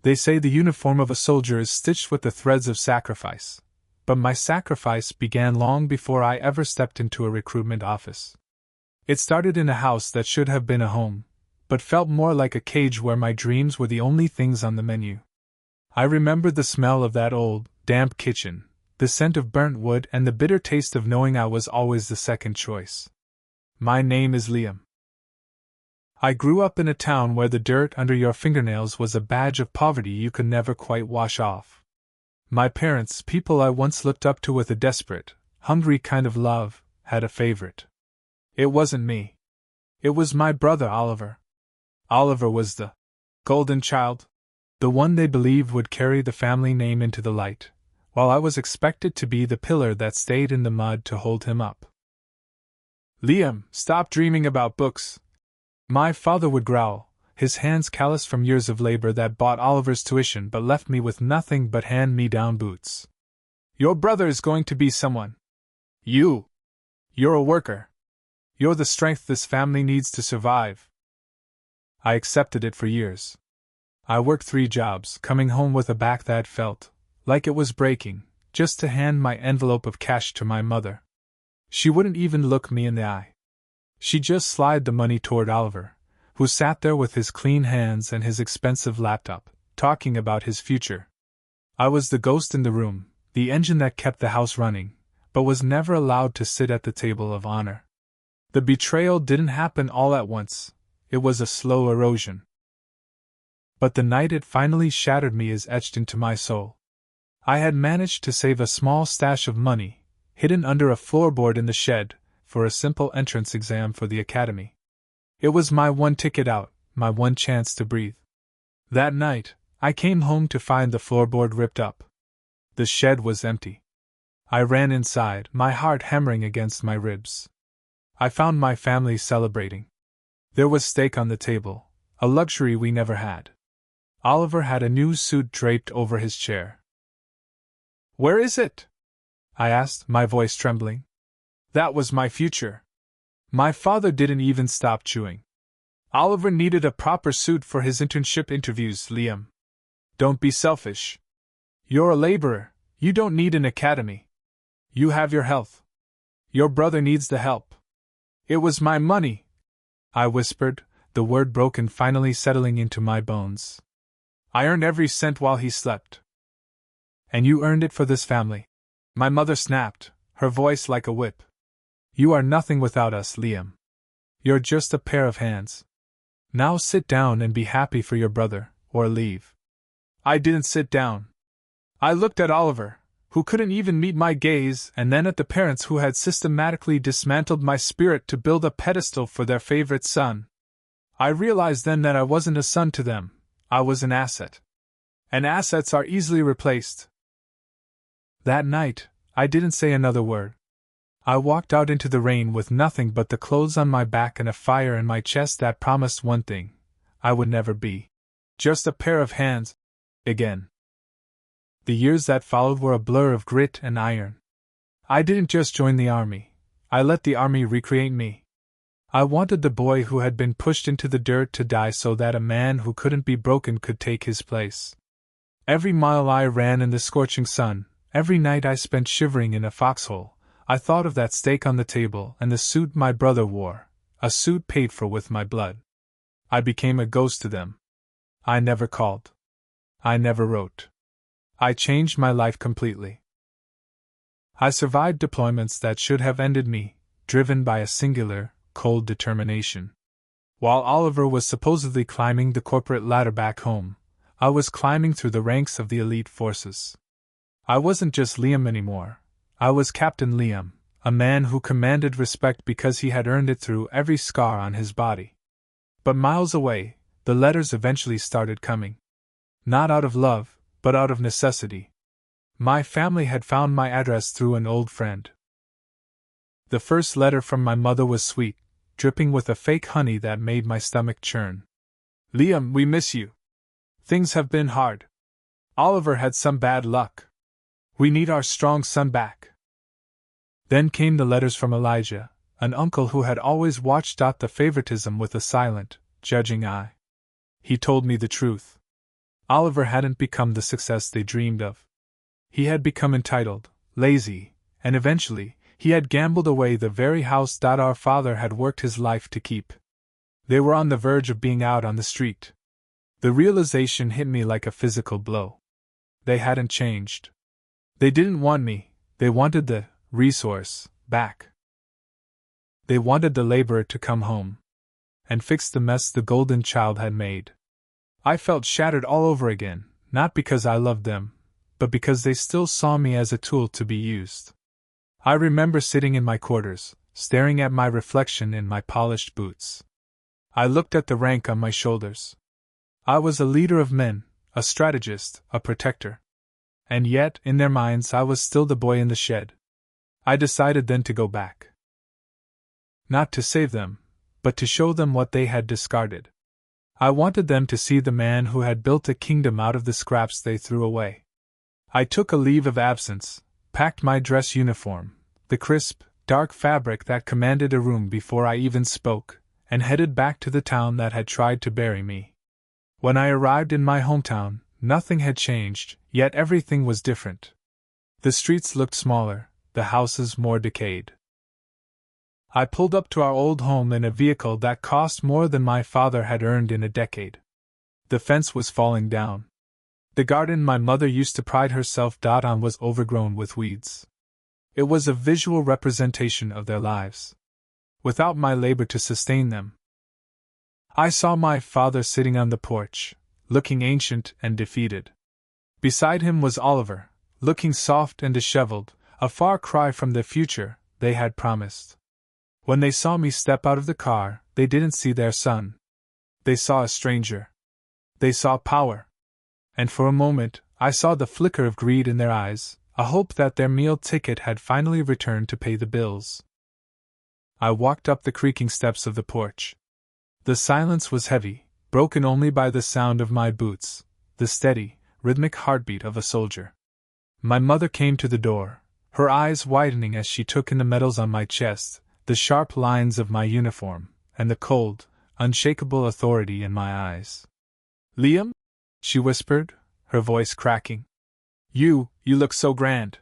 They say the uniform of a soldier is stitched with the threads of sacrifice, but my sacrifice began long before I ever stepped into a recruitment office. It started in a house that should have been a home, but felt more like a cage where my dreams were the only things on the menu. I remembered the smell of that old, damp kitchen, the scent of burnt wood, and the bitter taste of knowing I was always the second choice. My name is Liam. I grew up in a town where the dirt under your fingernails was a badge of poverty you could never quite wash off. My parents, people I once looked up to with a desperate, hungry kind of love, had a favorite. It wasn't me. It was my brother Oliver. Oliver was the golden child, the one they believed would carry the family name into the light, while I was expected to be the pillar that stayed in the mud to hold him up. Liam, stop dreaming about books, my father would growl, his hands calloused from years of labor that bought Oliver's tuition but left me with nothing but hand-me-down boots. Your brother is going to be someone. You're a worker. You're the strength this family needs to survive. I accepted it for years. I worked 3 jobs, coming home with a back that felt like it was breaking, just to hand my envelope of cash to my mother. She wouldn't even look me in the eye. She just slid the money toward Oliver, who sat there with his clean hands and his expensive laptop, talking about his future. I was the ghost in the room, the engine that kept the house running, but was never allowed to sit at the table of honor. The betrayal didn't happen all at once, it was a slow erosion. But the night it finally shattered me is etched into my soul. I had managed to save a small stash of money, hidden under a floorboard in the shed, for a simple entrance exam for the academy. It was my one ticket out, my one chance to breathe. That night, I came home to find the floorboard ripped up. The shed was empty. I ran inside, my heart hammering against my ribs. I found my family celebrating. There was steak on the table, a luxury we never had. Oliver had a new suit draped over his chair. "Where is it?" I asked, my voice trembling. That was my future. My father didn't even stop chewing. Oliver needed a proper suit for his internship interviews, Liam. Don't be selfish. You're a laborer, you don't need an academy. You have your health. Your brother needs the help. It was my money, I whispered, the word broken finally settling into my bones. I earned every cent while he slept. And you earned it for this family. My mother snapped, her voice like a whip. You are nothing without us, Liam. You're just a pair of hands. Now sit down and be happy for your brother, or leave. I didn't sit down. I looked at Oliver, who couldn't even meet my gaze, and then at the parents who had systematically dismantled my spirit to build a pedestal for their favorite son. I realized then that I wasn't a son to them, I was an asset. And assets are easily replaced. That night, I didn't say another word. I walked out into the rain with nothing but the clothes on my back and a fire in my chest that promised one thing: I would never be just a pair of hands again. The years that followed were a blur of grit and iron. I didn't just join the army, I let the army recreate me. I wanted the boy who had been pushed into the dirt to die so that a man who couldn't be broken could take his place. Every mile I ran in the scorching sun, every night I spent shivering in a foxhole, I thought of that steak on the table and the suit my brother wore, a suit paid for with my blood. I became a ghost to them. I never called. I never wrote. I changed my life completely. I survived deployments that should have ended me, driven by a singular, cold determination. While Oliver was supposedly climbing the corporate ladder back home, I was climbing through the ranks of the elite forces. I wasn't just Liam anymore. I was Captain Liam, a man who commanded respect because he had earned it through every scar on his body. But miles away, the letters eventually started coming. Not out of love, but out of necessity. My family had found my address through an old friend. The first letter from my mother was sweet, dripping with a fake honey that made my stomach churn. Liam, we miss you. Things have been hard. Oliver had some bad luck. We need our strong son back. Then came the letters from Elijah, an uncle who had always watched out the favoritism with a silent, judging eye. He told me the truth. Oliver hadn't become the success they dreamed of. He had become entitled, lazy, and eventually, he had gambled away the very house that our father had worked his life to keep. They were on the verge of being out on the street. The realization hit me like a physical blow. They hadn't changed. They didn't want me, they wanted the resource back. They wanted the laborer to come home and fix the mess the golden child had made. I felt shattered all over again, not because I loved them, but because they still saw me as a tool to be used. I remember sitting in my quarters, staring at my reflection in my polished boots. I looked at the rank on my shoulders. I was a leader of men, a strategist, a protector. And yet, in their minds, I was still the boy in the shed. I decided then to go back. Not to save them, but to show them what they had discarded. I wanted them to see the man who had built a kingdom out of the scraps they threw away. I took a leave of absence, packed my dress uniform, the crisp, dark fabric that commanded a room before I even spoke, and headed back to the town that had tried to bury me. When I arrived in my hometown, nothing had changed, yet everything was different. The streets looked smaller, the houses more decayed. I pulled up to our old home in a vehicle that cost more than my father had earned in a decade. The fence was falling down. The garden my mother used to pride herself on was overgrown with weeds. It was a visual representation of their lives, without my labor to sustain them. I saw my father sitting on the porch, looking ancient and defeated. Beside him was Oliver, looking soft and disheveled, a far cry from the future they had promised. When they saw me step out of the car, they didn't see their son. They saw a stranger. They saw power. And for a moment, I saw the flicker of greed in their eyes, a hope that their meal ticket had finally returned to pay the bills. I walked up the creaking steps of the porch. The silence was heavy, broken only by the sound of my boots, the steady, rhythmic heartbeat of a soldier. My mother came to the door, her eyes widening as she took in the medals on my chest, the sharp lines of my uniform, and the cold, unshakable authority in my eyes. "Liam?" she whispered, her voice cracking. You look so grand.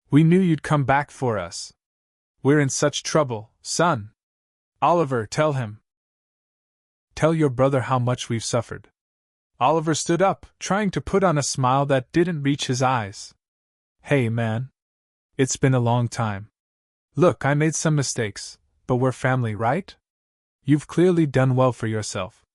We knew you'd come back for us. We're in such trouble, son. Oliver, tell him. Tell your brother how much we've suffered." Oliver stood up, trying to put on a smile that didn't reach his eyes. "Hey, man. It's been a long time. Look, I made some mistakes, but we're family, right? You've clearly done well for yourself.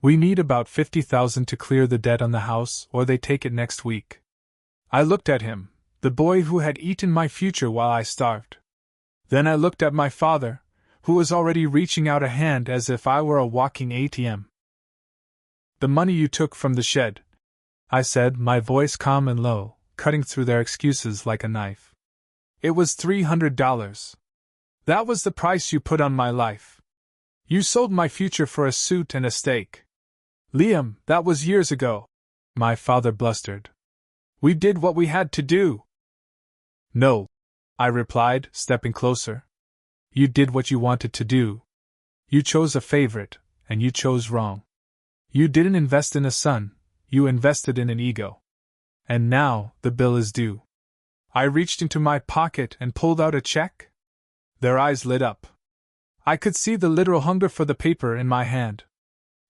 We need about $50,000 to clear the debt on the house, or they take it next week." I looked at him, the boy who had eaten my future while I starved. Then I looked at my father, who was already reaching out a hand as if I were a walking ATM. "The money you took from the shed," I said, my voice calm and low, cutting through their excuses like a knife. "It was $300. That was the price you put on my life. You sold my future for a suit and a steak." "Liam, that was years ago," my father blustered. "We did what we had to do." "No," I replied, stepping closer. "You did what you wanted to do. You chose a favorite, and you chose wrong. You didn't invest in a son, you invested in an ego. And now, the bill is due." I reached into my pocket and pulled out a check. Their eyes lit up. I could see the literal hunger for the paper in my hand.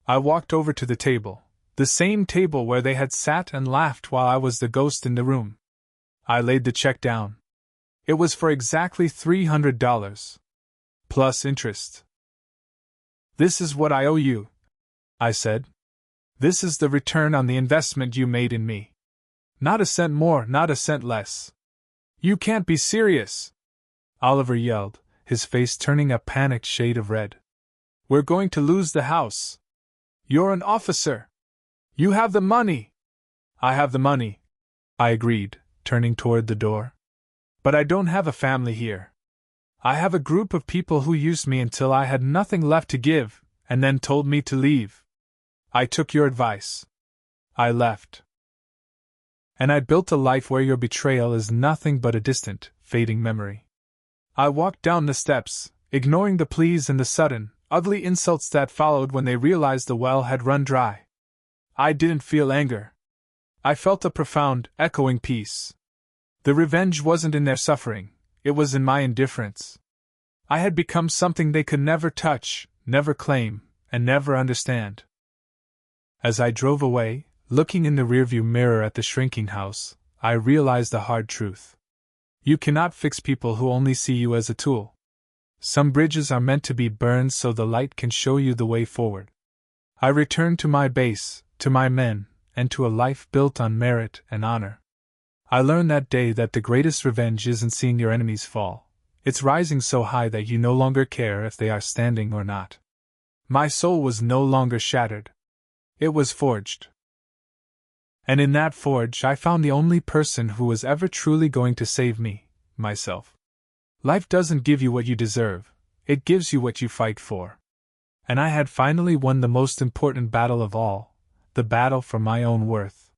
I walked over to the table, the same table where they had sat and laughed while I was the ghost in the room. I laid the check down. It was for exactly $300. Plus interest. "This is what I owe you," I said. "This is the return on the investment you made in me. Not a cent more, not a cent less." "You can't be serious!" Oliver yelled, his face turning a panicked shade of red. "We're going to lose the house. You're an officer. You have the money." "I have the money," I agreed, turning toward the door. "But I don't have a family here. I have a group of people who used me until I had nothing left to give, and then told me to leave. I took your advice. I left. And I built a life where your betrayal is nothing but a distant, fading memory." I walked down the steps, ignoring the pleas and the sudden, ugly insults that followed when they realized the well had run dry. I didn't feel anger, I felt a profound, echoing peace. The revenge wasn't in their suffering, it was in my indifference. I had become something they could never touch, never claim, and never understand. As I drove away, looking in the rearview mirror at the shrinking house, I realized a hard truth. You cannot fix people who only see you as a tool. Some bridges are meant to be burned so the light can show you the way forward. I returned to my base, to my men, and to a life built on merit and honor. I learned that day that the greatest revenge isn't seeing your enemies fall. It's rising so high that you no longer care if they are standing or not. My soul was no longer shattered. It was forged. And in that forge I found the only person who was ever truly going to save me, myself. Life doesn't give you what you deserve, it gives you what you fight for. And I had finally won the most important battle of all, the battle for my own worth.